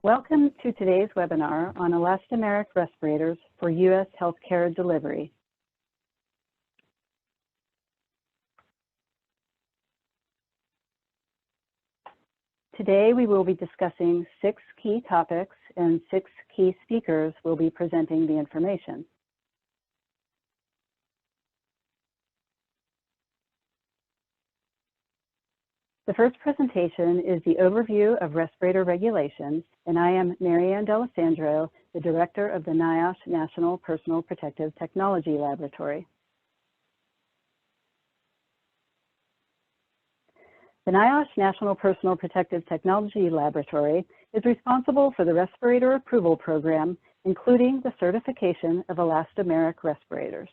Welcome to today's webinar on elastomeric respirators for U.S. healthcare delivery. Today we will be discussing 6 key topics and 6 key speakers will be presenting the information. The first presentation is the overview of respirator regulations, and I am Marianne D'Alessandro, the Director of the NIOSH National Personal Protective Technology Laboratory. The NIOSH National Personal Protective Technology Laboratory is responsible for the respirator approval program, including the certification of elastomeric respirators.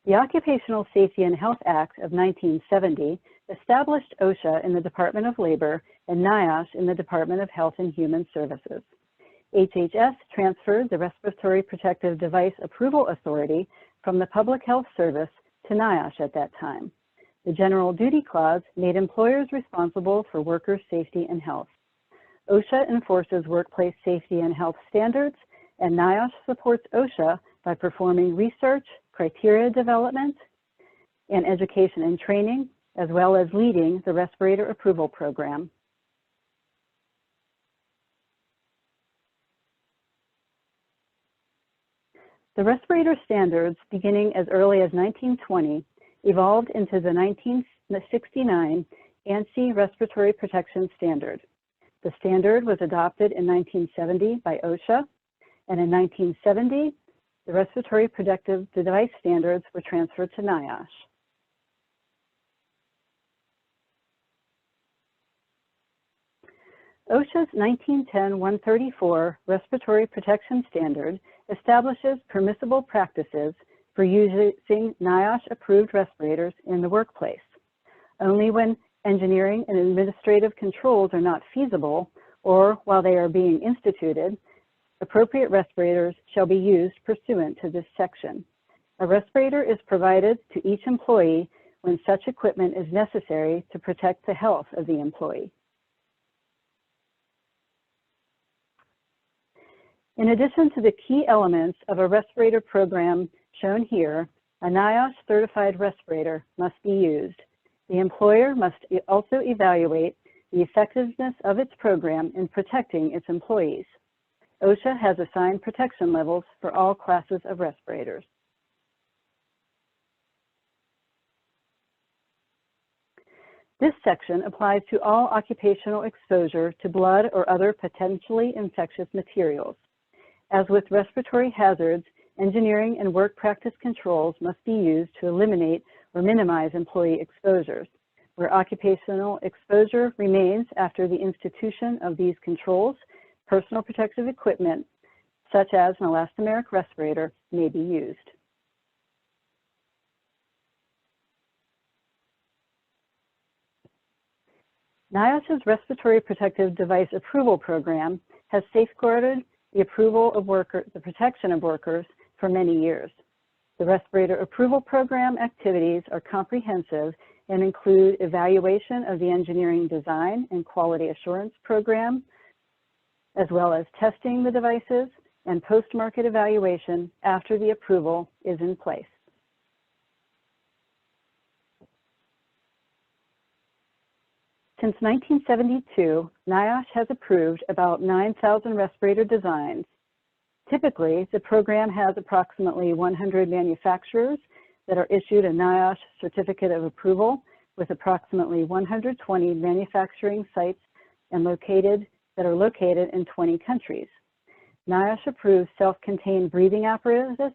The Occupational Safety and Health Act of 1970 established OSHA in the Department of Labor and NIOSH in the Department of Health and Human Services. HHS transferred the Respiratory Protective Device Approval Authority from the Public Health Service to NIOSH at that time. The General Duty Clause made employers responsible for workers' safety and health. OSHA enforces workplace safety and health standards, and NIOSH supports OSHA by performing research, criteria development, and education and training, as well as leading the respirator approval program. The respirator standards, beginning as early as 1920, evolved into the 1969 ANSI Respiratory Protection Standard. The standard was adopted in 1970 by OSHA, and in 1970, the Respiratory Protective Device Standards were transferred to NIOSH. OSHA's 1910-134 Respiratory Protection Standard establishes permissible practices for using NIOSH-approved respirators in the workplace. Only when engineering and administrative controls are not feasible, or while they are being instituted, appropriate respirators shall be used pursuant to this section. A respirator is provided to each employee when such equipment is necessary to protect the health of the employee. In addition to the key elements of a respirator program shown here, a NIOSH certified respirator must be used. The employer must also evaluate the effectiveness of its program in protecting its employees. OSHA has assigned protection levels for all classes of respirators. This section applies to all occupational exposure to blood or other potentially infectious materials. As with respiratory hazards, engineering and work practice controls must be used to eliminate or minimize employee exposures. Where occupational exposure remains after the institution of these controls, personal protective equipment, such as an elastomeric respirator, may be used. NIOSH's Respiratory Protective Device Approval Program has safeguarded the protection of workers for many years. The Respirator Approval Program activities are comprehensive and include evaluation of the engineering design and quality assurance program, as well as testing the devices and post-market evaluation after the approval is in place. Since 1972, NIOSH has approved about 9,000 respirator designs. Typically, the program has approximately 100 manufacturers that are issued a NIOSH certificate of approval, with approximately 120 manufacturing sites and that are located in 20 countries. NIOSH approves self-contained breathing apparatus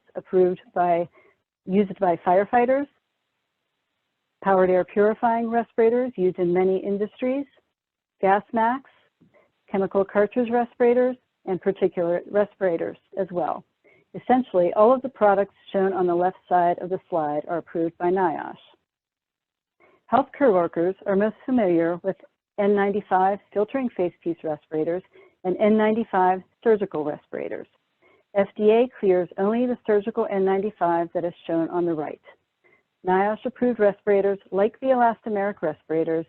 used by firefighters, powered air purifying respirators used in many industries, gas masks, chemical cartridge respirators, and particulate respirators as well. Essentially, all of the products shown on the left side of the slide are approved by NIOSH. Healthcare workers are most familiar with N95 filtering facepiece respirators and N95 surgical respirators. FDA clears only the surgical N95 that is shown on the right. NIOSH-approved respirators, like the elastomeric respirators,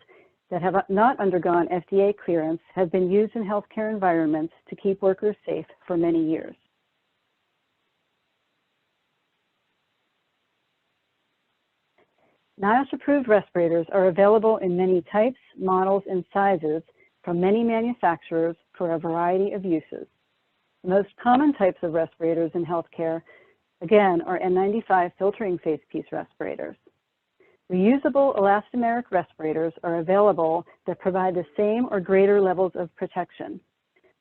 that have not undergone FDA clearance have been used in healthcare environments to keep workers safe for many years. NIOSH-approved respirators are available in many types, models, and sizes from many manufacturers for a variety of uses. The most common types of respirators in healthcare, again, are N95 filtering facepiece respirators. Reusable elastomeric respirators are available that provide the same or greater levels of protection.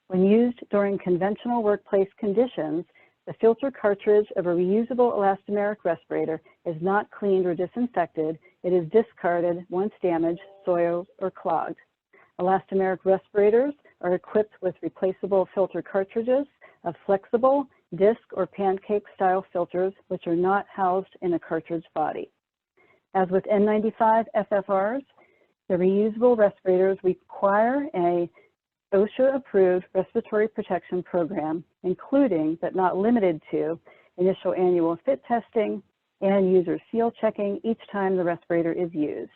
When used during conventional workplace conditions, the filter cartridge of a reusable elastomeric respirator is not cleaned or disinfected. It is discarded once damaged, soiled, or clogged. Elastomeric respirators are equipped with replaceable filter cartridges of flexible, disc, or pancake-style filters, which are not housed in a cartridge body. As with N95 FFRs, the reusable respirators require a OSHA-approved respiratory protection program, including, but not limited to, initial annual fit testing and user seal checking each time the respirator is used.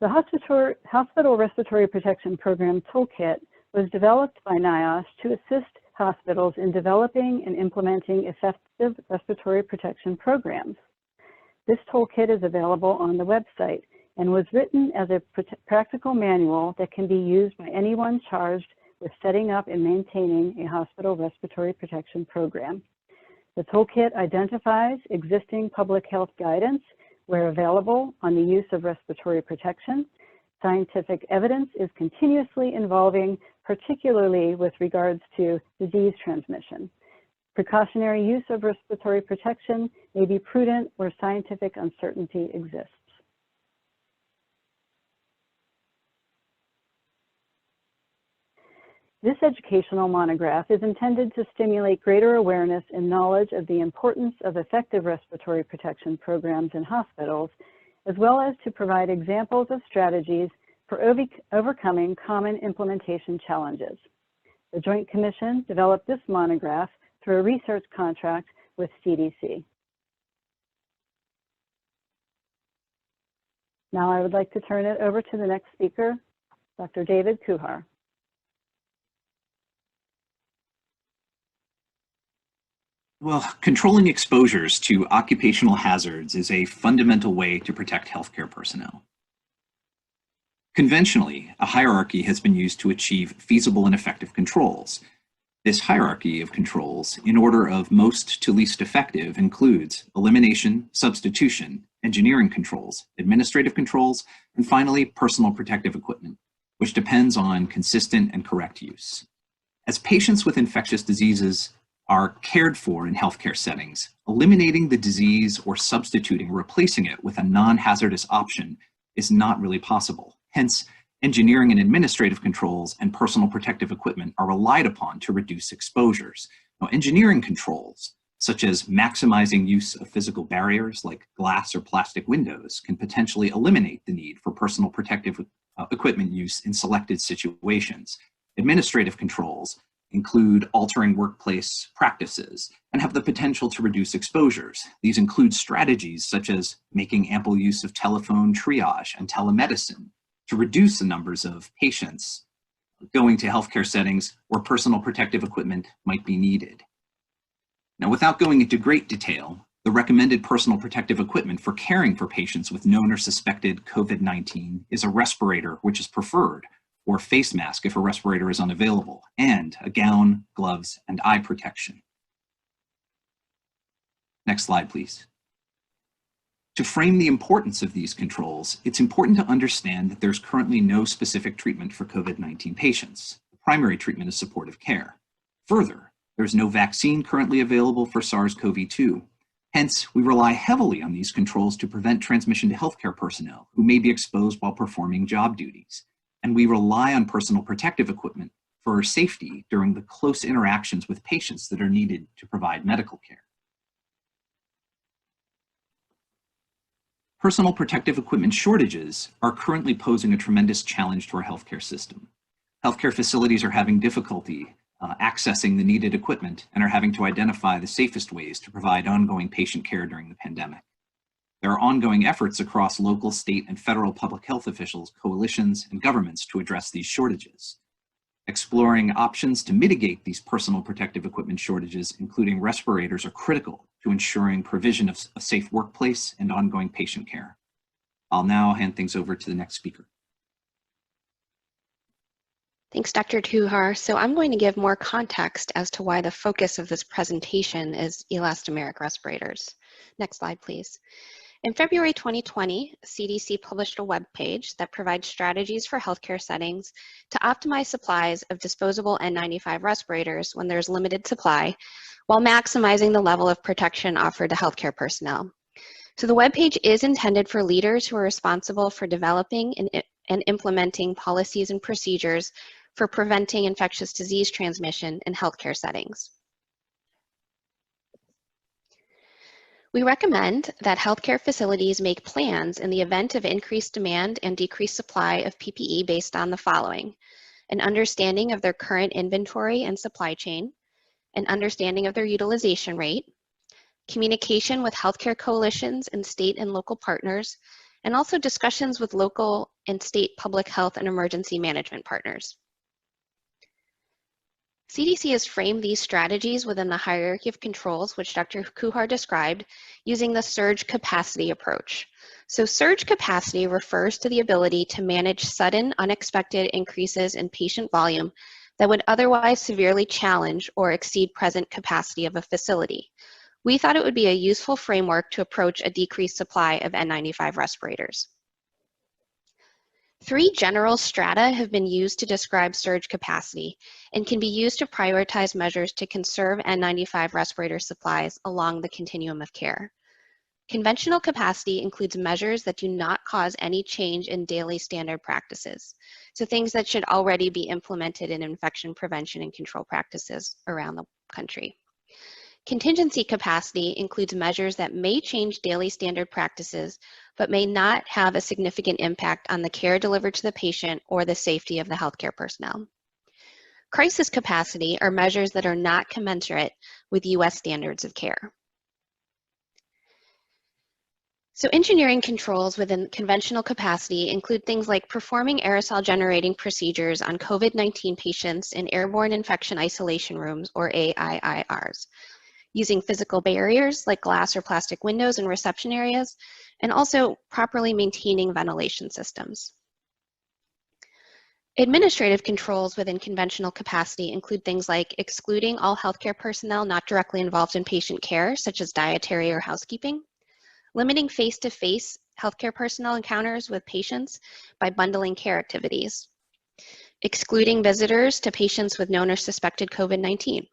The Hospital Respiratory Protection Program Toolkit was developed by NIOSH to assist hospitals in developing and implementing effective respiratory protection programs. This toolkit is available on the website and was written as a practical manual that can be used by anyone charged with setting up and maintaining a hospital respiratory protection program. The toolkit identifies existing public health guidance where available on the use of respiratory protection. Scientific evidence is continuously evolving, particularly with regards to disease transmission. Precautionary use of respiratory protection may be prudent where scientific uncertainty exists. This educational monograph is intended to stimulate greater awareness and knowledge of the importance of effective respiratory protection programs in hospitals, as well as to provide examples of strategies for overcoming common implementation challenges. The Joint Commission developed this monograph through a research contract with CDC. Now I would like to turn it over to the next speaker, Dr. David Kuhar. Well, controlling exposures to occupational hazards is a fundamental way to protect healthcare personnel. Conventionally, a hierarchy has been used to achieve feasible and effective controls. This hierarchy of controls, in order of most to least effective, includes elimination, substitution, engineering controls, administrative controls, and finally, personal protective equipment, which depends on consistent and correct use. As patients with infectious diseases are cared for in healthcare settings, eliminating the disease or substituting or replacing it with a non-hazardous option is not really possible. Hence, engineering and administrative controls and personal protective equipment are relied upon to reduce exposures. Now, engineering controls, such as maximizing use of physical barriers like glass or plastic windows, can potentially eliminate the need for personal protective equipment use in selected situations. Administrative controls include altering workplace practices and have the potential to reduce exposures. These include strategies such as making ample use of telephone triage and telemedicine to reduce the numbers of patients going to healthcare settings where personal protective equipment might be needed. Now, without going into great detail, the recommended personal protective equipment for caring for patients with known or suspected COVID-19 is a respirator, which is preferred, or a face mask if a respirator is unavailable, and a gown, gloves, and eye protection. Next slide, please. To frame the importance of these controls, it's important to understand that there's currently no specific treatment for COVID-19 patients. The primary treatment is supportive care. Further, there's no vaccine currently available for SARS-CoV-2. Hence, we rely heavily on these controls to prevent transmission to healthcare personnel who may be exposed while performing job duties. And we rely on personal protective equipment for safety during the close interactions with patients that are needed to provide medical care. Personal protective equipment shortages are currently posing a tremendous challenge to our healthcare system. Healthcare facilities are having difficulty accessing the needed equipment and are having to identify the safest ways to provide ongoing patient care during the pandemic. There are ongoing efforts across local, state, and federal public health officials, coalitions, and governments to address these shortages. Exploring options to mitigate these personal protective equipment shortages, including respirators, are critical to ensuring provision of a safe workplace and ongoing patient care. I'll now hand things over to the next speaker. Thanks, Dr. Tuhar. So I'm going to give more context as to why the focus of this presentation is elastomeric respirators. Next slide, please. In February 2020, CDC published a web page that provides strategies for healthcare settings to optimize supplies of disposable N95 respirators when there's limited supply, while maximizing the level of protection offered to healthcare personnel. So the web page is intended for leaders who are responsible for developing and implementing policies and procedures for preventing infectious disease transmission in healthcare settings. We recommend that healthcare facilities make plans in the event of increased demand and decreased supply of PPE based on the following: an understanding of their current inventory and supply chain, an understanding of their utilization rate, communication with healthcare coalitions and state and local partners, and also discussions with local and state public health and emergency management partners. CDC has framed these strategies within the hierarchy of controls, which Dr. Kuhar described, using the surge capacity approach. So surge capacity refers to the ability to manage sudden, unexpected increases in patient volume that would otherwise severely challenge or exceed present capacity of a facility. We thought it would be a useful framework to approach a decreased supply of N95 respirators. 3 general strata have been used to describe surge capacity and can be used to prioritize measures to conserve N95 respirator supplies along the continuum of care. Conventional capacity includes measures that do not cause any change in daily standard practices, so things that should already be implemented in infection prevention and control practices around the country. Contingency capacity includes measures that may change daily standard practices, but may not have a significant impact on the care delivered to the patient or the safety of the healthcare personnel. Crisis capacity are measures that are not commensurate with U.S. standards of care. So engineering controls within conventional capacity include things like performing aerosol generating procedures on COVID-19 patients in airborne infection isolation rooms, or AIIRs, using physical barriers like glass or plastic windows in reception areas, and also properly maintaining ventilation systems. Administrative controls within conventional capacity include things like excluding all healthcare personnel not directly involved in patient care, such as dietary or housekeeping, limiting face-to-face healthcare personnel encounters with patients by bundling care activities, excluding visitors to patients with known or suspected COVID-19,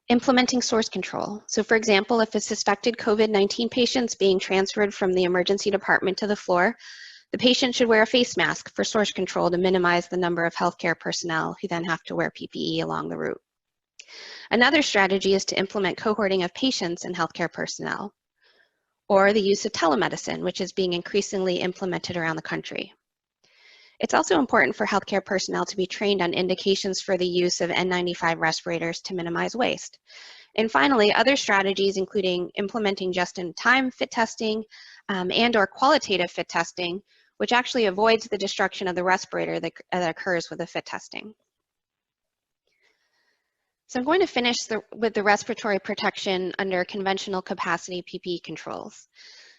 implementing source control. So for example, if a suspected COVID-19 patient is being transferred from the emergency department to the floor, the patient should wear a face mask for source control to minimize the number of healthcare personnel who then have to wear PPE along the route. Another strategy is to implement cohorting of patients and healthcare personnel, or the use of telemedicine, which is being increasingly implemented around the country. It's also important for healthcare personnel to be trained on indications for the use of N95 respirators to minimize waste. And finally, other strategies including implementing just-in-time fit testing and or qualitative fit testing, which actually avoids the destruction of the respirator that occurs with the fit testing. So I'm going to finish with the respiratory protection under conventional capacity PPE controls.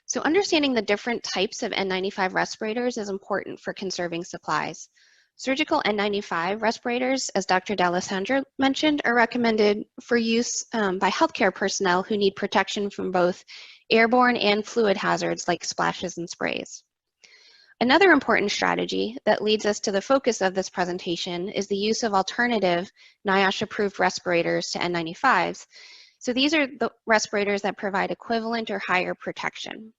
So understanding the different types of N95 respirators is important for conserving supplies. Surgical N95 respirators, as Dr. D'Alessandro mentioned, are recommended for use by healthcare personnel who need protection from both airborne and fluid hazards like splashes and sprays. Another important strategy that leads us to the focus of this presentation is the use of alternative NIOSH-approved respirators to N95s. So these are the respirators that provide equivalent or higher protection.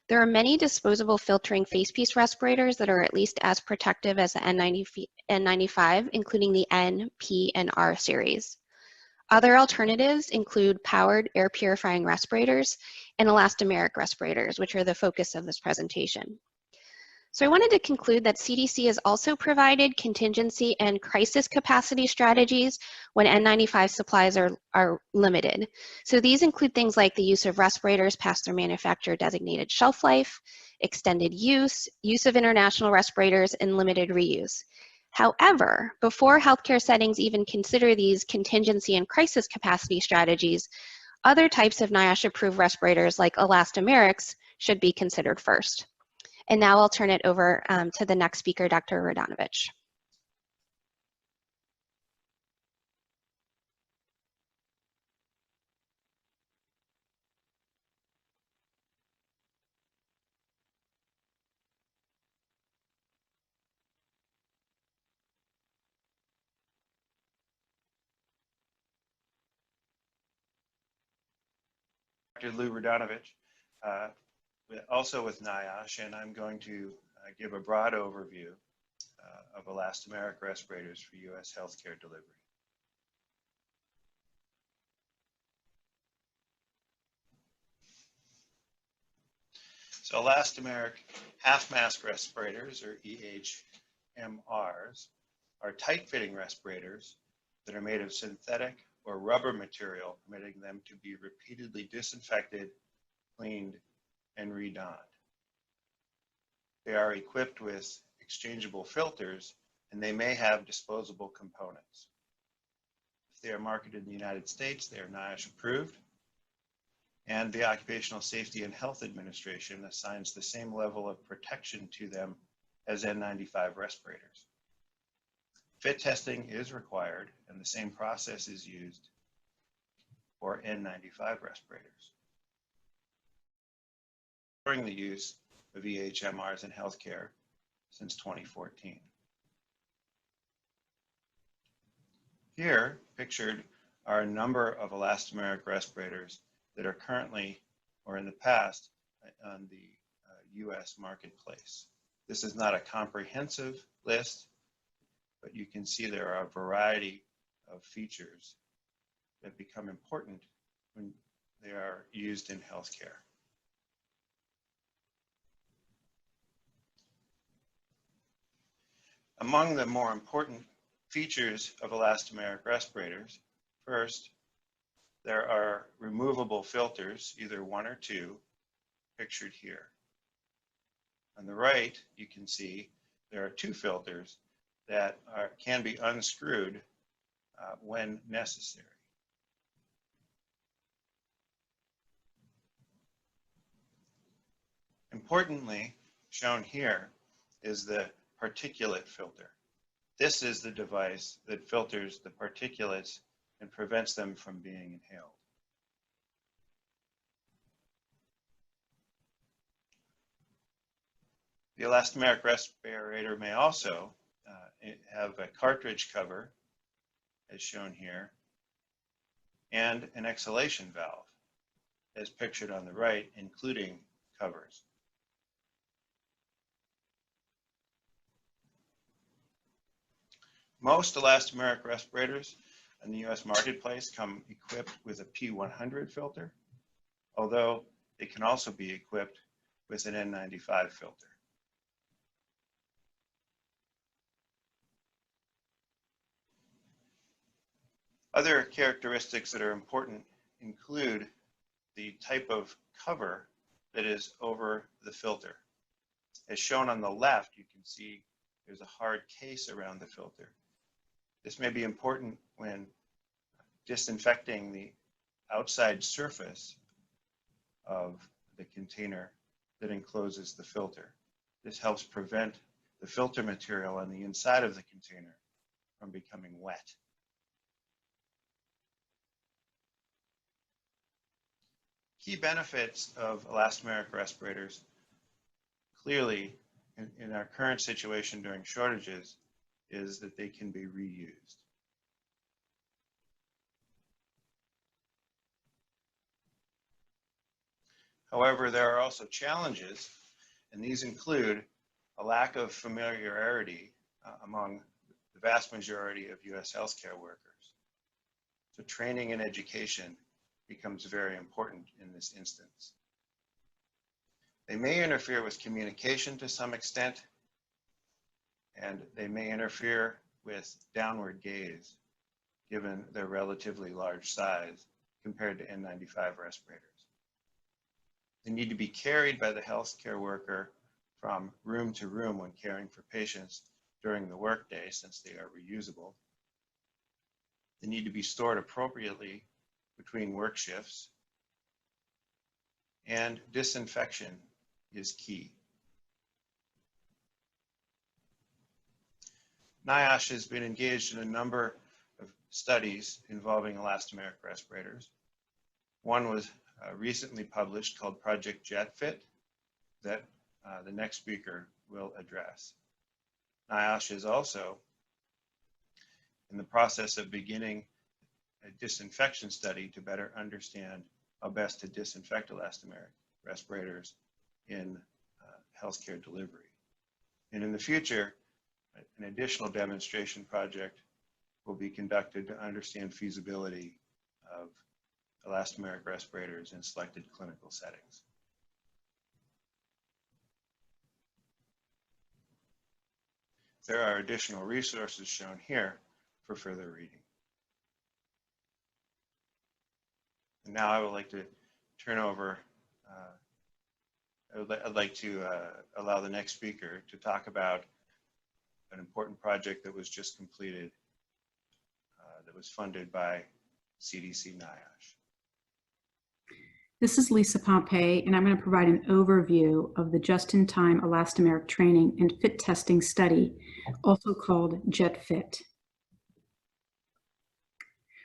There are many disposable filtering facepiece respirators that are at least as protective as the N95, including the N, P, and R series. Other alternatives include powered air purifying respirators and elastomeric respirators, which are the focus of this presentation. So I wanted to conclude that CDC has also provided contingency and crisis capacity strategies when N95 supplies are limited. So these include things like the use of respirators past their manufacturer designated shelf life, extended use of international respirators, and limited reuse. However, before healthcare settings even consider these contingency and crisis capacity strategies, other types of NIOSH-approved respirators like elastomerics should be considered first. And now I'll turn it over to the next speaker, Dr. Radonovich. Dr. Lou Radonovich, also with NIOSH, and I'm going to give a broad overview of elastomeric respirators for U.S. healthcare delivery. So elastomeric half-mask respirators, or EHMRs, are tight-fitting respirators that are made of synthetic or rubber material, permitting them to be repeatedly disinfected, cleaned, and redonned. They are equipped with exchangeable filters, and they may have disposable components. If they are marketed in the United States, they are NIOSH approved, and the Occupational Safety and Health Administration assigns the same level of protection to them as N95 respirators. Fit testing is required, and the same process is used for N95 respirators. During the use of EHMRs in healthcare since 2014. Here, pictured are a number of elastomeric respirators that are currently, or in the past, on the U.S. marketplace. This is not a comprehensive list, but you can see there are a variety of features that become important when they are used in healthcare. Among the more important features of elastomeric respirators, first, there are removable filters, either one or two, pictured here. On the right, you can see there are two filters that can be unscrewed when necessary. Importantly, shown here is the particulate filter. This is the device that filters the particulates and prevents them from being inhaled. The elastomeric respirator may also have a cartridge cover, as shown here, and an exhalation valve, as pictured on the right, including covers. Most elastomeric respirators in the U.S. marketplace come equipped with a P100 filter, although they can also be equipped with an N95 filter. Other characteristics that are important include the type of cover that is over the filter. As shown on the left, you can see there's a hard case around the filter. This may be important when disinfecting the outside surface of the container that encloses the filter. This helps prevent the filter material on the inside of the container from becoming wet. Key benefits of elastomeric respirators, clearly in our current situation during shortages, is that they can be reused. However, there are also challenges, and these include a lack of familiarity among the vast majority of U.S. healthcare workers. So training and education becomes very important in this instance. They may interfere with communication to some extent, and they may interfere with downward gaze, given their relatively large size compared to N95 respirators. They need to be carried by the healthcare worker from room to room when caring for patients during the workday, since they are reusable. They need to be stored appropriately between work shifts. And disinfection is key. NIOSH has been engaged in a number of studies involving elastomeric respirators. One was recently published called Project JEFTIT that the next speaker will address. NIOSH is also in the process of beginning a disinfection study to better understand how best to disinfect elastomeric respirators in healthcare delivery. And in the future, an additional demonstration project will be conducted to understand feasibility of elastomeric respirators in selected clinical settings. There are additional resources shown here for further reading. And now I would like to turn over, I'd like to allow the next speaker to talk about an important project that was just completed that was funded by CDC NIOSH. This is Lisa Pompey, and I'm going to provide an overview of the just-in-time elastomeric training and fit testing study, also called JEFTIT.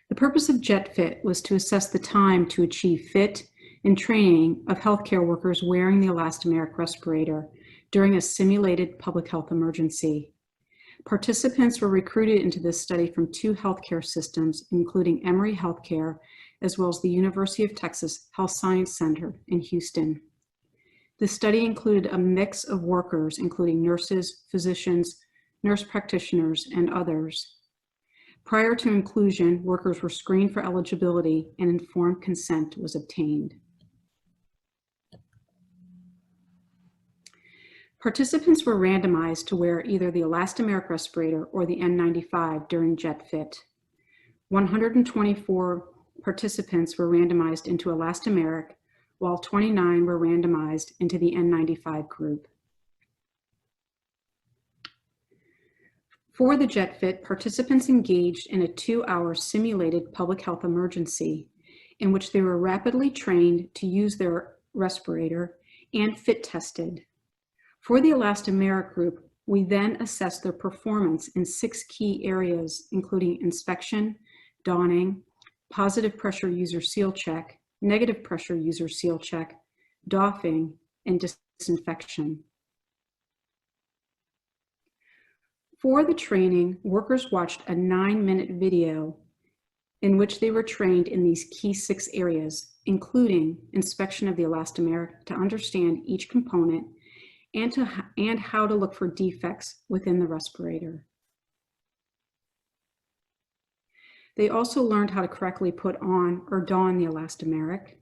The purpose of JEFTIT was to assess the time to achieve fit and training of healthcare workers wearing the elastomeric respirator during a simulated public health emergency. Participants were recruited into this study from 2 healthcare systems, including Emory Healthcare, as well as the University of Texas Health Science Center in Houston. The study included a mix of workers, including nurses, physicians, nurse practitioners, and others. Prior to inclusion, workers were screened for eligibility and informed consent was obtained. Participants were randomized to wear either the elastomeric respirator or the N95 during JEFTIT. 124 participants were randomized into elastomeric, while 29 were randomized into the N95 group. For the JEFTIT, participants engaged in a 2-hour simulated public health emergency in which they were rapidly trained to use their respirator and fit tested. For the elastomeric group, we then assessed their performance in 6 key areas, including inspection, donning, positive pressure user seal check, negative pressure user seal check, doffing, and disinfection. For the training, workers watched a 9-minute video in which they were trained in these key 6 areas, including inspection of the elastomeric to understand each component and how to look for defects within the respirator. They also learned how to correctly put on or don the elastomeric.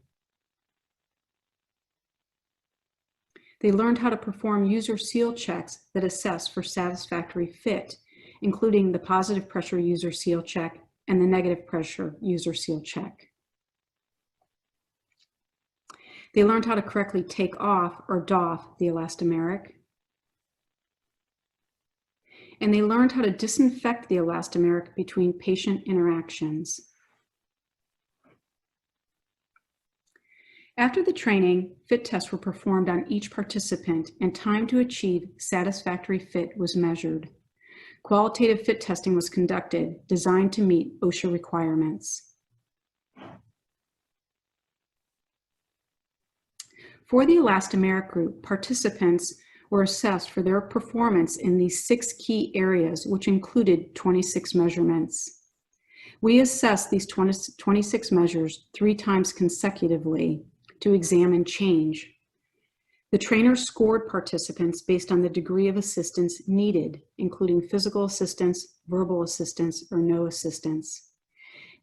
They learned how to perform user seal checks that assess for satisfactory fit, including the positive pressure user seal check and the negative pressure user seal check. They learned how to correctly take off or doff the elastomeric. And they learned how to disinfect the elastomeric between patient interactions. After the training, fit tests were performed on each participant and time to achieve satisfactory fit was measured. Qualitative fit testing was conducted, designed to meet OSHA requirements. For the elastomeric group, participants were assessed for their performance in these 6 key areas, which included 26 measurements. We assessed these 26 measures 3 times consecutively to examine change. The trainer scored participants based on the degree of assistance needed, including physical assistance, verbal assistance, or no assistance.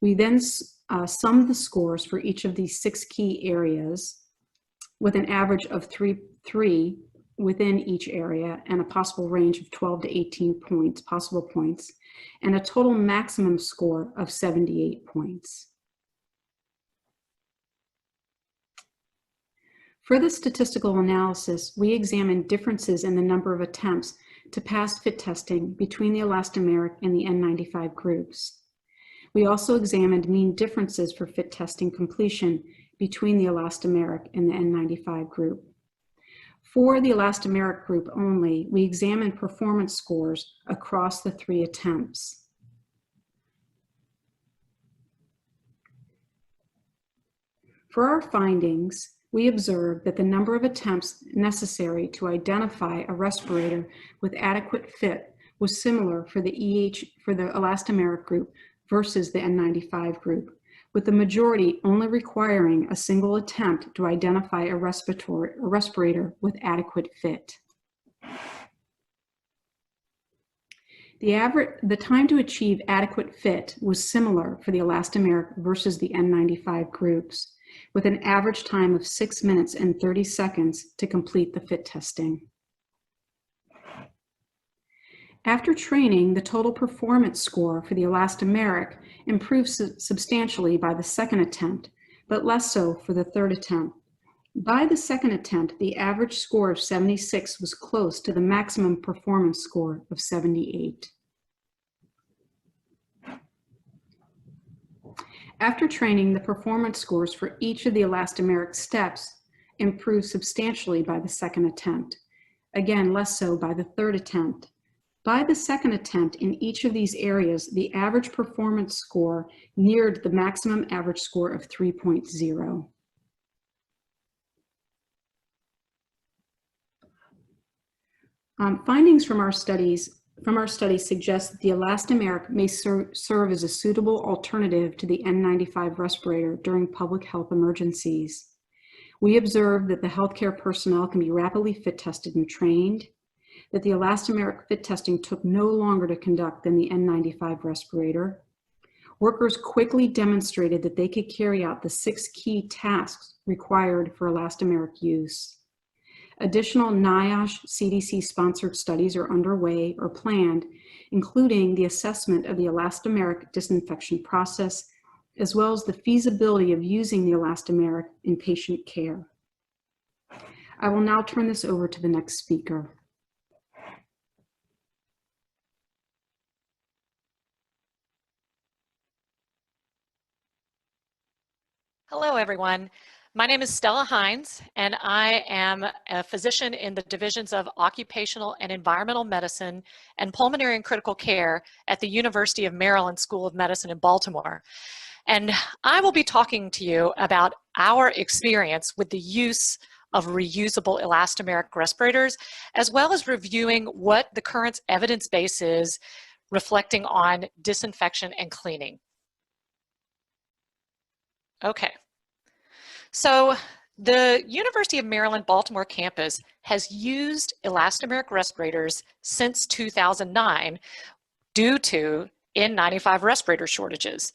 We then summed the scores for each of these 6 key areas with an average of 3 3 within each area, and a possible range of 12 to 18 points, possible points, and a total maximum score of 78 points. For the statistical analysis, we examined differences in the number of attempts to pass fit testing between the elastomeric and the N95 groups. We also examined mean differences for fit testing completion between the elastomeric and the N95 group. For the elastomeric group only, we examined performance scores across the 3 attempts. For our findings, we observed that the number of attempts necessary to identify a respirator with adequate fit was similar for the elastomeric group versus the N95 group, with the majority only requiring a single attempt to identify a respirator with adequate fit. The time to achieve adequate fit was similar for the elastomeric versus the N95 groups, with an average time of 6 minutes and 30 seconds to complete the fit testing. After training, the total performance score for the elastomeric improved substantially by the second attempt, but less so for the third attempt. By the second attempt, the average score of 76 was close to the maximum performance score of 78. After training, the performance scores for each of the elastomeric steps improved substantially by the second attempt. Again, less so by the third attempt. By the second attempt in each of these areas, the average performance score neared the maximum average score of 3.0. Findings from our studies suggest that the elastomeric may serve as a suitable alternative to the N95 respirator during public health emergencies. We observed that the healthcare personnel can be rapidly fit tested and trained, that the elastomeric fit testing took no longer to conduct than the N95 respirator. Workers quickly demonstrated that they could carry out the 6 key tasks required for elastomeric use. Additional NIOSH CDC sponsored studies are underway or planned, including the assessment of the elastomeric disinfection process, as well as the feasibility of using the elastomeric in patient care. I will now turn this over to the next speaker. Hello, everyone. My name is Stella Hines, and I am a physician in the divisions of Occupational and Environmental Medicine and Pulmonary and Critical Care at the University of Maryland School of Medicine in Baltimore. And I will be talking to you about our experience with the use of reusable elastomeric respirators, as well as reviewing what the current evidence base is reflecting on disinfection and cleaning. Okay. So the University of Maryland Baltimore campus has used elastomeric respirators since 2009 due to N95 respirator shortages.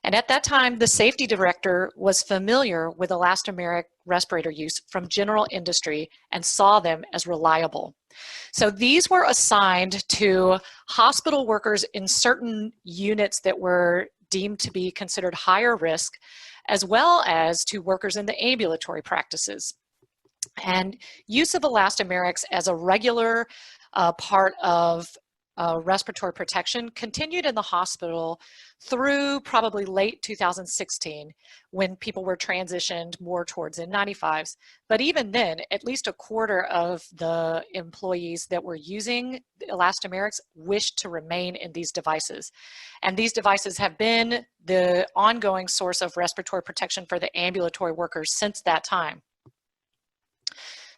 And at that time, the safety director was familiar with elastomeric respirator use from general industry and saw them as reliable. So these were assigned to hospital workers in certain units that were deemed to be considered higher risk, as well as to workers in the ambulatory practices. And use of elastomerics as a regular part of respiratory protection continued in the hospital through probably late 2016, when people were transitioned more towards N95s. But even then, at least a quarter of the employees that were using elastomerics wished to remain in these devices. And these devices have been the ongoing source of respiratory protection for the ambulatory workers since that time.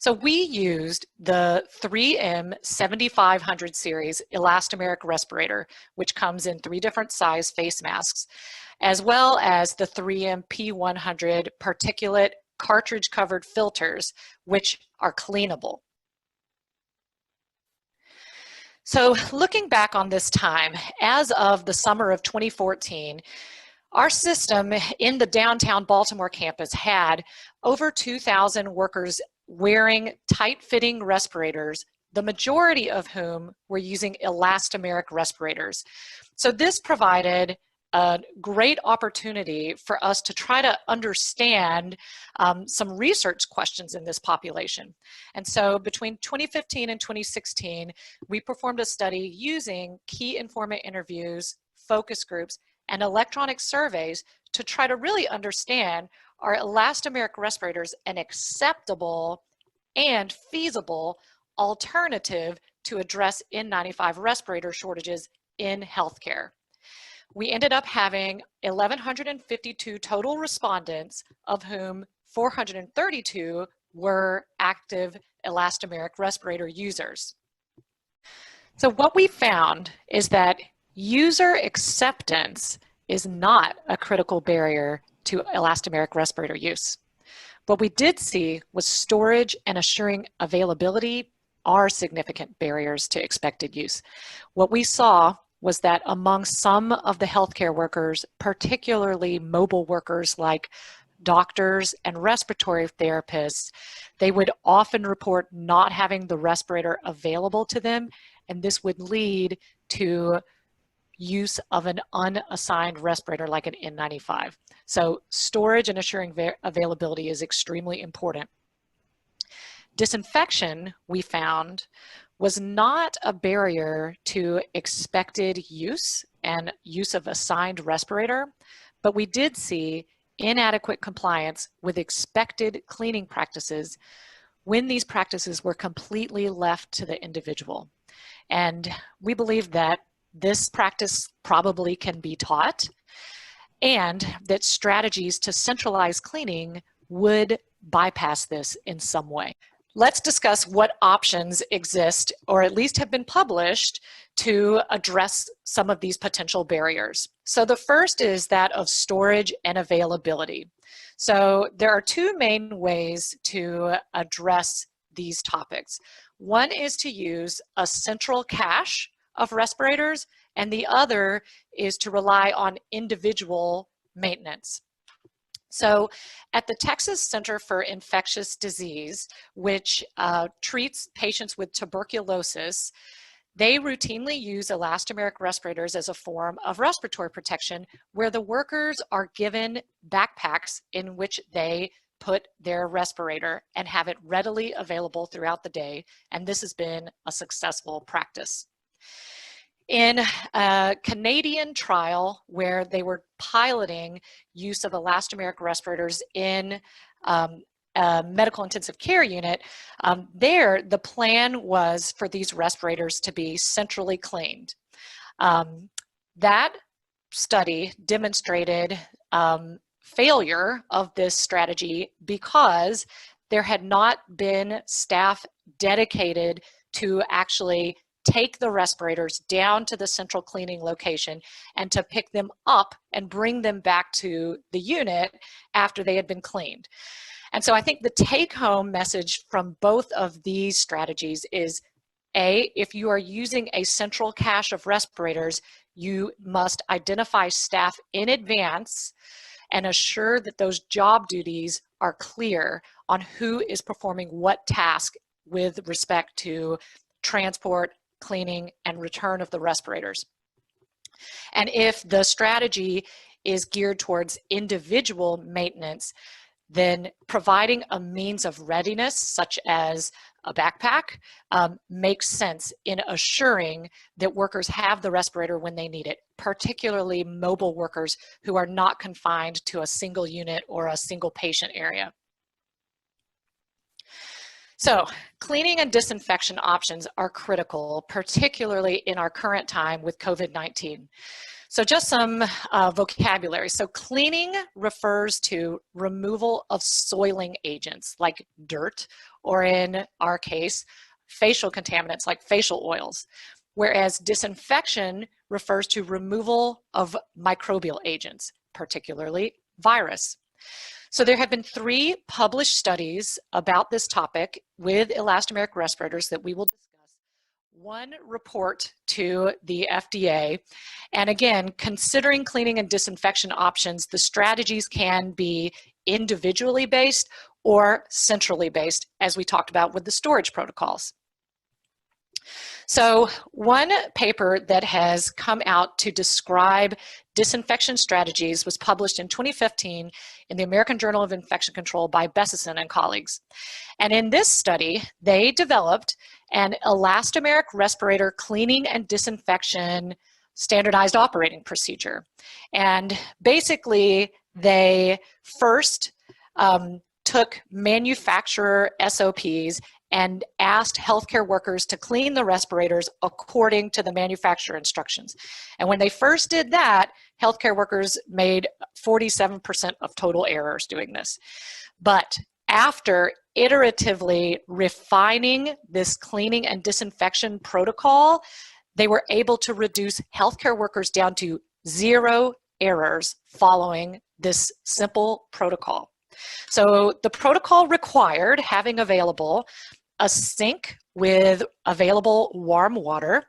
So we used the 3M 7500 series elastomeric respirator, which comes in 3 different size face masks, as well as the 3M P100 particulate cartridge covered filters, which are cleanable. So looking back on this time, as of the summer of 2014, our system in the downtown Baltimore campus had over 2,000 workers wearing tight-fitting respirators, the majority of whom were using elastomeric respirators. So this provided a great opportunity for us to try to understand some research questions in this population. And so between 2015 and 2016, we performed a study using key informant interviews, focus groups, and electronic surveys to try to really understand, are elastomeric respirators an acceptable and feasible alternative to address N95 respirator shortages in healthcare. We ended up having 1,152 total respondents, of whom 432 were active elastomeric respirator users. So what we found is that user acceptance is not a critical barrier to elastomeric respirator use. What we did see was storage and assuring availability are significant barriers to expected use. What we saw was that among some of the healthcare workers, particularly mobile workers like doctors and respiratory therapists, they would often report not having the respirator available to them, and this would lead to use of an unassigned respirator like an N95. So storage and assuring availability is extremely important. Disinfection, we found, was not a barrier to expected use and use of assigned respirator, but we did see inadequate compliance with expected cleaning practices when these practices were completely left to the individual. And we believe that this practice probably can be taught, and that strategies to centralize cleaning would bypass this in some way. Let's discuss what options exist, or at least have been published, to address some of these potential barriers. So the first is that of storage and availability. So there are two main ways to address these topics. One is to use a central cache of respirators, and the other is to rely on individual maintenance. So at the Texas Center for Infectious Disease, which treats patients with tuberculosis, they routinely use elastomeric respirators as a form of respiratory protection, where the workers are given backpacks in which they put their respirator and have it readily available throughout the day, and this has been a successful practice. In a Canadian trial where they were piloting use of elastomeric respirators in a medical intensive care unit, there the plan was for these respirators to be centrally cleaned. That study demonstrated failure of this strategy because there had not been staff dedicated to actually take the respirators down to the central cleaning location and to pick them up and bring them back to the unit after they had been cleaned. And so I think the take-home message from both of these strategies is, A, if you are using a central cache of respirators, you must identify staff in advance and assure that those job duties are clear on who is performing what task with respect to transport, cleaning, and return of the respirators. And if the strategy is geared towards individual maintenance, then providing a means of readiness, such as a backpack, makes sense in assuring that workers have the respirator when they need it, particularly mobile workers who are not confined to a single unit or a single patient area. So cleaning and disinfection options are critical, particularly in our current time with COVID-19. So just some vocabulary. So cleaning refers to removal of soiling agents like dirt, or in our case, facial contaminants like facial oils, whereas disinfection refers to removal of microbial agents, particularly virus. So there have been 3 published studies about this topic with elastomeric respirators that we will discuss. One report to the FDA, and again, considering cleaning and disinfection options, the strategies can be individually based or centrally based, as we talked about with the storage protocols. So one paper that has come out to describe disinfection strategies was published in 2015 in the American Journal of Infection Control by Bessison and colleagues. And in this study, they developed an elastomeric respirator cleaning and disinfection standardized operating procedure. And basically, they first took manufacturer SOPs and asked healthcare workers to clean the respirators according to the manufacturer instructions. And when they first did that, healthcare workers made 47% of total errors doing this. But after iteratively refining this cleaning and disinfection protocol, they were able to reduce healthcare workers down to 0 errors following this simple protocol. So the protocol required having available a sink with available warm water,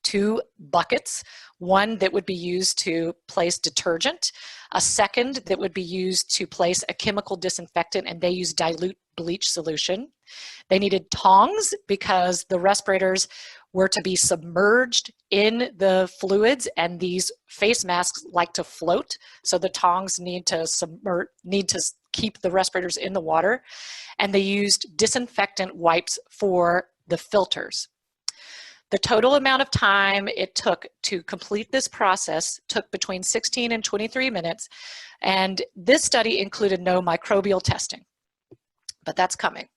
2 buckets, one that would be used to place detergent, a second that would be used to place a chemical disinfectant, and they use dilute bleach solution. They needed tongs because the respirators were to be submerged in the fluids, and these face masks like to float, so the tongs need to keep the respirators in the water. And they used disinfectant wipes for the filters. The total amount of time it took to complete this process took between 16 and 23 minutes, and this study included no microbial testing, but that's coming.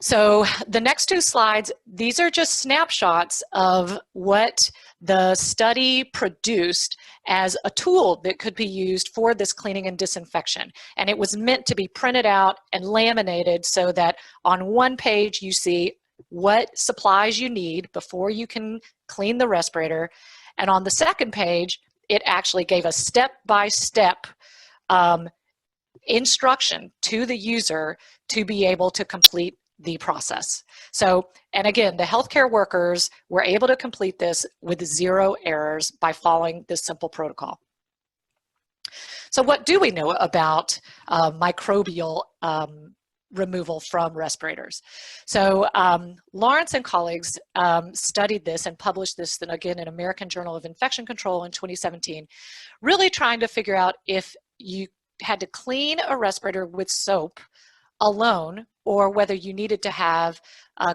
So the next 2 slides, these are just snapshots of what the study produced as a tool that could be used for this cleaning and disinfection. And it was meant to be printed out and laminated so that on one page you see what supplies you need before you can clean the respirator. And on the second page, it actually gave a step-by-step instruction to the user to be able to complete the process. So, and again, the healthcare workers were able to complete this with 0 errors by following this simple protocol. So what do we know about microbial removal from respirators? So Lawrence and colleagues studied this and published this then again in American Journal of Infection Control in 2017, really trying to figure out if you had to clean a respirator with soap alone or whether you needed to have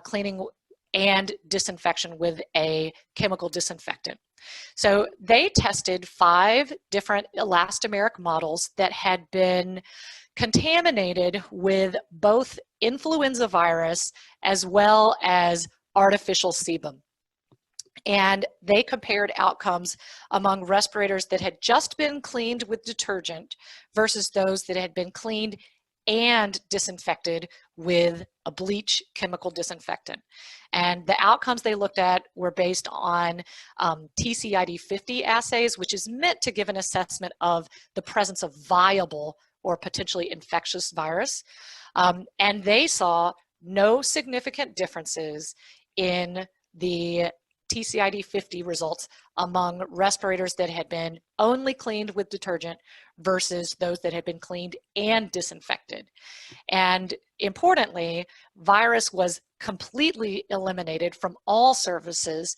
cleaning and disinfection with a chemical disinfectant. So they tested 5 different elastomeric models that had been contaminated with both influenza virus as well as artificial sebum. And they compared outcomes among respirators that had just been cleaned with detergent versus those that had been cleaned and disinfected with a bleach chemical disinfectant. And the outcomes they looked at were based on TCID50 assays, which is meant to give an assessment of the presence of viable or potentially infectious virus. And they saw no significant differences in the TCID50 results among respirators that had been only cleaned with detergent versus those that had been cleaned and disinfected. And importantly, virus was completely eliminated from all surfaces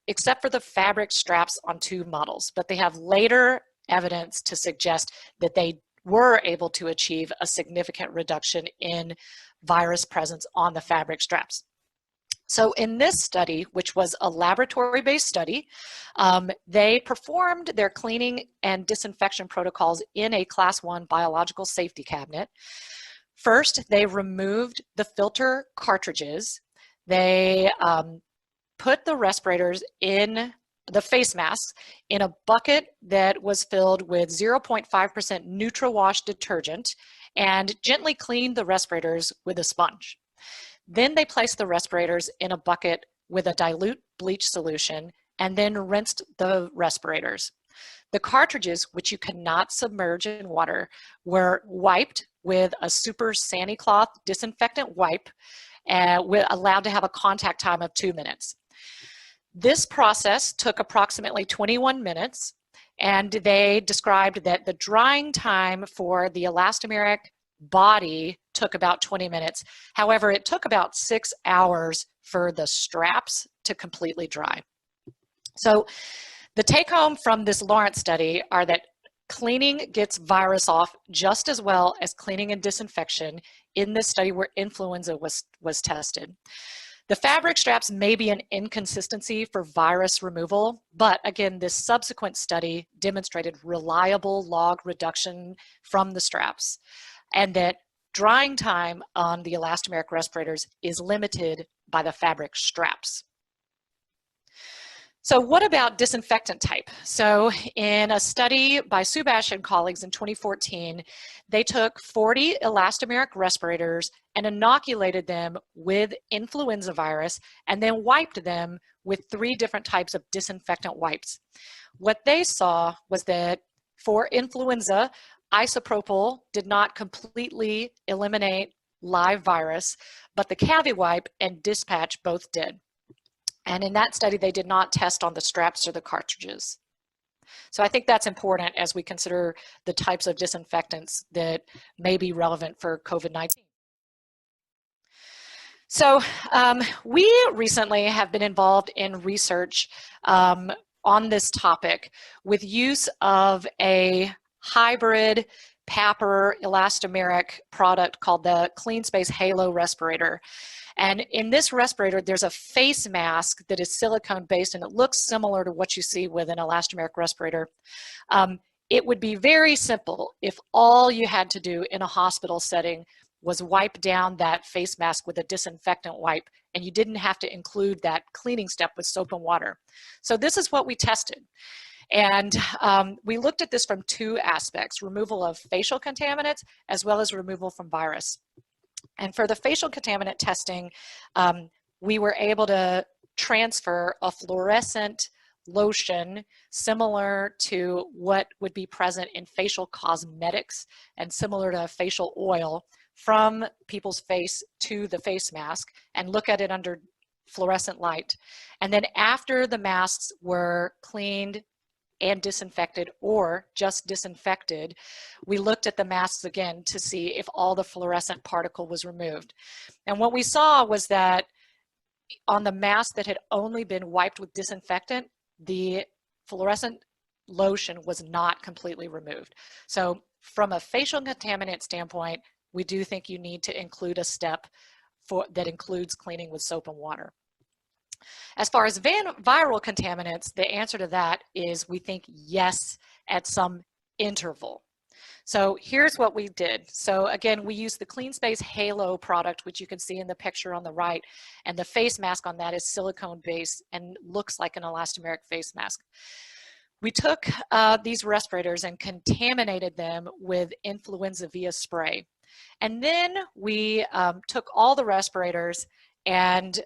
except for the fabric straps on 2 models. But they have later evidence to suggest that they were able to achieve a significant reduction in virus presence on the fabric straps. So in this study, which was a laboratory-based study, they performed their cleaning and disinfection protocols in a Class 1 biological safety cabinet. First, they removed the filter cartridges. They put the respirators in the face masks in a bucket that was filled with 0.5% NutriWash detergent and gently cleaned the respirators with a sponge. Then they placed the respirators in a bucket with a dilute bleach solution and then rinsed the respirators. The cartridges, which you cannot submerge in water, were wiped with a super SaniCloth disinfectant wipe, allowed to have a contact time of 2 minutes. This process took approximately 21 minutes, and they described that the drying time for the elastomeric body took took about 20 minutes. However, it took about 6 hours for the straps to completely dry. So the take home from this Lawrence study are that cleaning gets virus off just as well as cleaning and disinfection in this study where influenza was tested. The fabric straps may be an inconsistency for virus removal, but again, this subsequent study demonstrated reliable log reduction from the straps, and that drying time on the elastomeric respirators is limited by the fabric straps. So what about disinfectant type? So in a study by Subash and colleagues in 2014, they took 40 elastomeric respirators and inoculated them with influenza virus and then wiped them with 3 different types of disinfectant wipes. What they saw was that for influenza, isopropyl did not completely eliminate live virus, but the CaviWipe and Dispatch both did. And in that study, they did not test on the straps or the cartridges. So I think that's important as we consider the types of disinfectants that may be relevant for COVID-19. So we recently have been involved in research on this topic with use of a hybrid PAPR elastomeric product called the Clean Space Halo Respirator. And in this respirator, there's a face mask that is silicone-based, and it looks similar to what you see with an elastomeric respirator. It would be very simple if all you had to do in a hospital setting was wipe down that face mask with a disinfectant wipe, and you didn't have to include that cleaning step with soap and water. So this is what we tested. And we looked at this from 2 aspects, removal of facial contaminants as well as removal from virus. And for the facial contaminant testing, we were able to transfer a fluorescent lotion similar to what would be present in facial cosmetics and similar to facial oil from people's face to the face mask and look at it under fluorescent light. And then after the masks were cleaned and disinfected or just disinfected, we looked at the masks again to see if all the fluorescent particle was removed. And what we saw was that on the mask that had only been wiped with disinfectant, the fluorescent lotion was not completely removed. So from a facial contaminant standpoint, we do think you need to include a step that includes cleaning with soap and water. As far as viral contaminants, the answer to that is we think yes at some interval. So here's what we did. So again, we used the Clean Space Halo product, which you can see in the picture on the right, and the face mask on that is silicone-based and looks like an elastomeric face mask. We took these respirators and contaminated them with influenza via spray. And then we took all the respirators and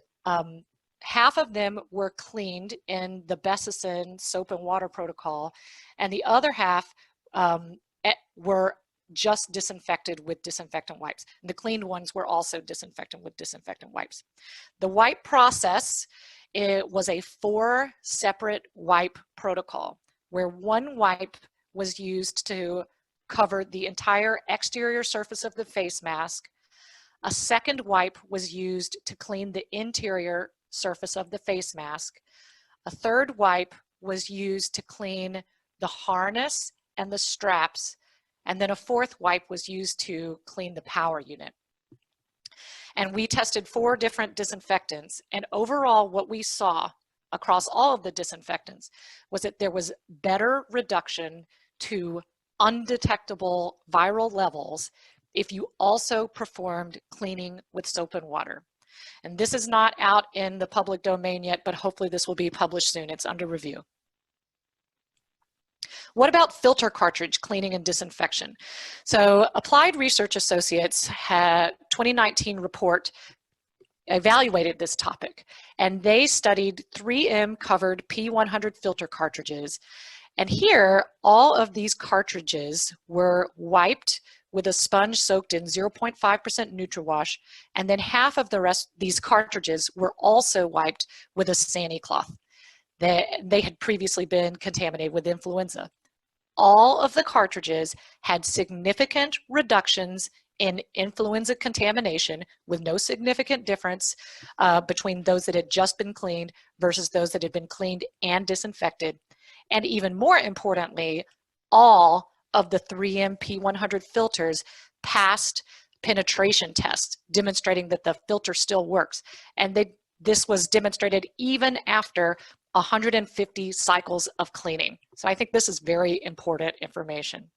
half of them were cleaned in the Becicin soap and water protocol, and the other half were just disinfected with disinfectant wipes. The cleaned ones were also disinfected with disinfectant wipes. The wipe process, it was a 4 separate wipe protocol where 1 wipe was used to cover the entire exterior surface of the face mask. A 2nd wipe was used to clean the interior surface of the face mask. A 3rd wipe was used to clean the harness and the straps, and then a 4th wipe was used to clean the power unit. And we tested 4 different disinfectants, and overall what we saw across all of the disinfectants was that there was better reduction to undetectable viral levels if you also performed cleaning with soap and water. And this is not out in the public domain yet, but hopefully this will be published soon. It's under review. What about filter cartridge cleaning and disinfection? So Applied Research Associates had 2019 report evaluated this topic, and they studied 3M covered P100 filter cartridges. And here, all of these cartridges were wiped with a sponge soaked in 0.5% NutriWash, and then half of the rest, these cartridges were also wiped with a Sani cloth. They had previously been contaminated with influenza. All of the cartridges had significant reductions in influenza contamination with no significant difference between those that had just been cleaned versus those that had been cleaned and disinfected. And even more importantly, all of the 3M P100 filters passed penetration tests, demonstrating that the filter still works. And this was demonstrated even after 150 cycles of cleaning. So I think this is very important information.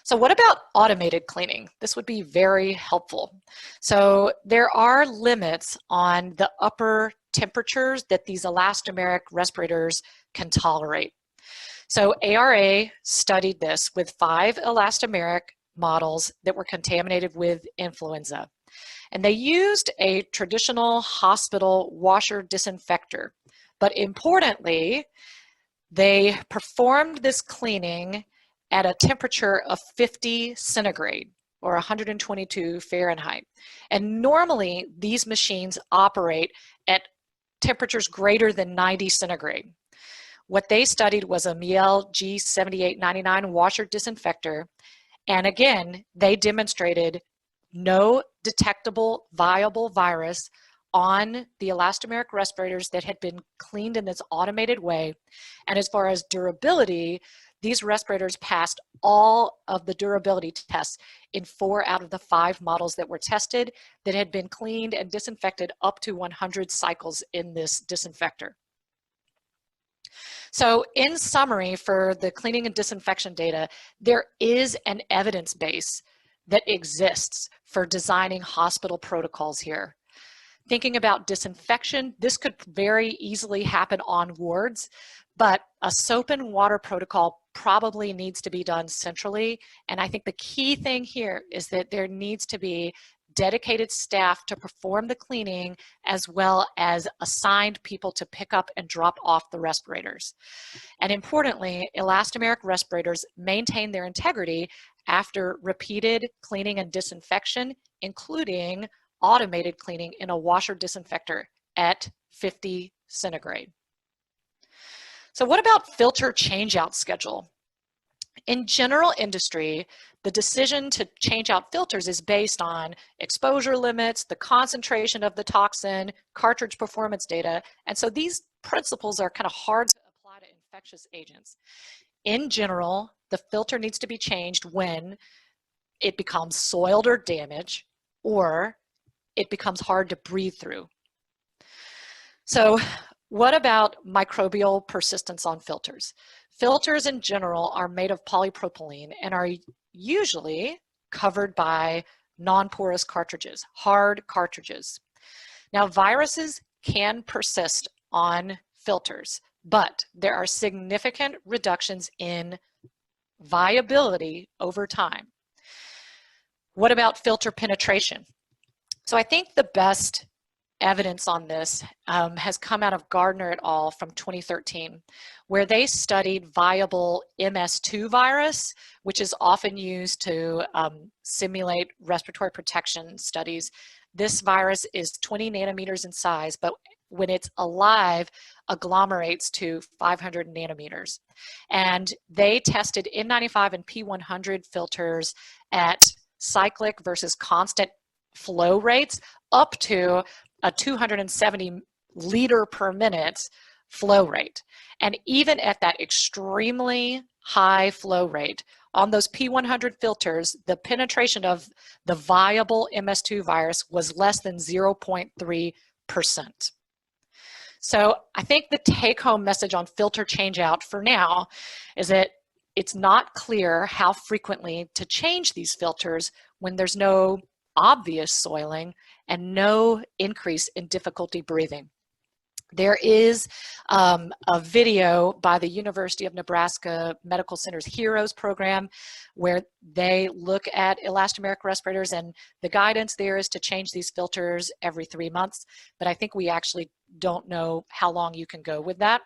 So what about automated cleaning? This would be very helpful. So there are limits on the upper temperatures that these elastomeric respirators can tolerate. So ARA studied this with 5 elastomeric models that were contaminated with influenza. And they used a traditional hospital washer disinfector. But importantly, they performed this cleaning at a temperature of 50 centigrade or 122 Fahrenheit. And normally these machines operate at temperatures greater than 90 centigrade. What they studied was a Miele G7899 washer disinfector. And again, they demonstrated no detectable viable virus on the elastomeric respirators that had been cleaned in this automated way. And as far as durability, these respirators passed all of the durability tests in 4 out of the 5 models that were tested that had been cleaned and disinfected up to 100 cycles in this disinfector. So in summary, for the cleaning and disinfection data, there is an evidence base that exists for designing hospital protocols here. Thinking about disinfection, this could very easily happen on wards, but a soap and water protocol probably needs to be done centrally. And I think the key thing here is that there needs to be dedicated staff to perform the cleaning, as well as assigned people to pick up and drop off the respirators. And importantly, elastomeric respirators maintain their integrity after repeated cleaning and disinfection, including automated cleaning in a washer disinfector at 50 centigrade. So what about filter changeout schedule? In general industry, the decision to change out filters is based on exposure limits, the concentration of the toxin, cartridge performance data, and so these principles are kind of hard to apply to infectious agents. In general, the filter needs to be changed when it becomes soiled or damaged, or it becomes hard to breathe through. So what about microbial persistence on filters? Filters in general are made of polypropylene and are usually covered by non-porous cartridges, hard cartridges. Now, viruses can persist on filters, but there are significant reductions in viability over time. What about filter penetration? So I think the best evidence on this has come out of Gardner et al. From 2013, where they studied viable MS2 virus, which is often used to simulate respiratory protection studies. This virus is 20 nanometers in size, but when it's alive, agglomerates to 500 nanometers. And they tested N95 and P100 filters at cyclic versus constant flow rates up to a 270 liter per minute flow rate. And even at that extremely high flow rate, on those P100 filters, the penetration of the viable MS2 virus was less than 0.3%. So I think the take-home message on filter changeout for now is that it's not clear how frequently to change these filters when there's no obvious soiling and no increase in difficulty breathing. There is a video by the University of Nebraska Medical Center's HEROES program where they look at elastomeric respirators, and the guidance there is to change these filters every 3 months, but I think we actually don't know how long you can go with that.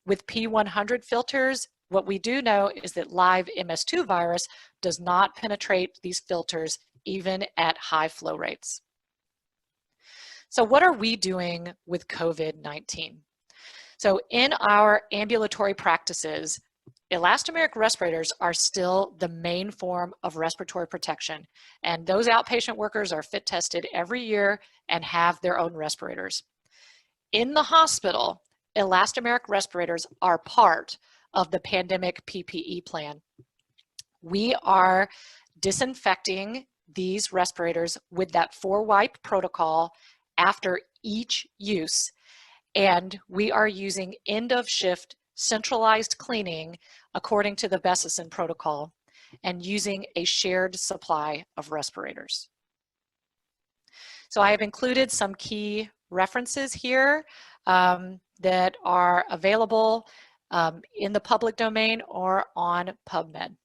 With P100 filters, what we do know is that live MS2 virus does not penetrate these filters even at high flow rates. So what are we doing with COVID-19? So in our ambulatory practices, elastomeric respirators are still the main form of respiratory protection, and those outpatient workers are fit tested every year and have their own respirators. In the hospital, elastomeric respirators are part of the pandemic PPE plan. We are disinfecting these respirators with that 4-wipe protocol after each use, and we are using end-of-shift centralized cleaning according to the Besseson protocol and using a shared supply of respirators. So I have included some key references here that are available in the public domain or on PubMed.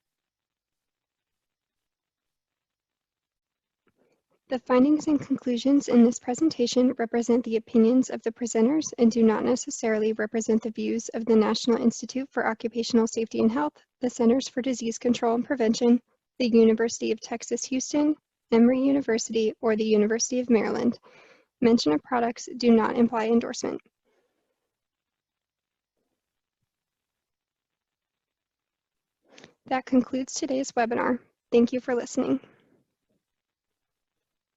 The findings and conclusions in this presentation represent the opinions of the presenters and do not necessarily represent the views of the National Institute for Occupational Safety and Health, the Centers for Disease Control and Prevention, the University of Texas Houston, Emory University, or the University of Maryland. Mention of products do not imply endorsement. That concludes today's webinar. Thank you for listening.